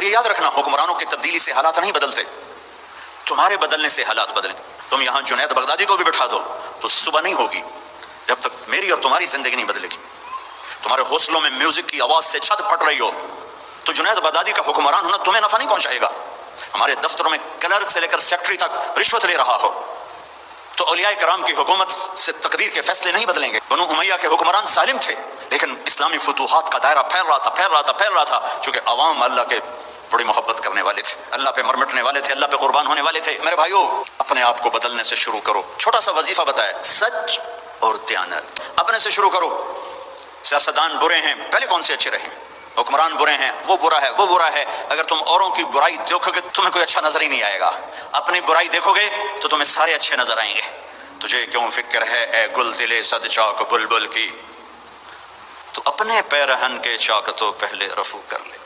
और ये याद रखना, हुक्मरानों की तब्दीली से हालात नहीं बदलते, तुम्हारे बदलने से हालात बदलें। तुम यहां जुनैद बगदादी को भी बिठा दो तो सुबह नहीं होगी जब तक मेरी और तुम्हारी जिंदगी नहीं बदलेगी। तुम्हारे हौसलों में म्यूजिक की आवाज से छत फट रही हो तो जुनैद बगदादी का हुक्मरान होना तुम्हें नफा नहीं पहुंचाएगा। हमारे दफ्तरों में क्लर्क से लेकर सेक्रेटरी तक रिश्वत ले रहा हो तो औलिया कराम की हुकूमत से तकदीर के फैसले नहीं बदलेंगे। बनु उमैया के हुक्मरान सालिम थे, लेकिन इस्लामी फतूहात का दायरा फैल रहा था चूंकि अवाम अल्लाह के बड़ी मोहब्बत करने वाले थे, अल्लाह पे मरमिटने वाले थे, अल्लाह पे कुर्बान होने वाले थे। मेरे भाइयों, अपने आप को बदलने से शुरू करो। छोटा सा वजीफा बताए, सच और दयानत। अपने से शुरू करो। सियासतदान बुरे हैं, पहले कौन से अच्छे रहे? हुक्मरान बुरे हैं, वो बुरा है, वो बुरा है। अगर तुम औरों की बुराई देखोगे तुम्हें कोई अच्छा नजर ही नहीं आएगा। अपनी बुराई देखोगे तो तुम्हें सारे अच्छे नजर आएंगे। तुझे क्यों फिक्र है ए गुल दिले सद चाक बुलबुल की, तो अपने पैरहन के चाक तो पहले रफू कर ले।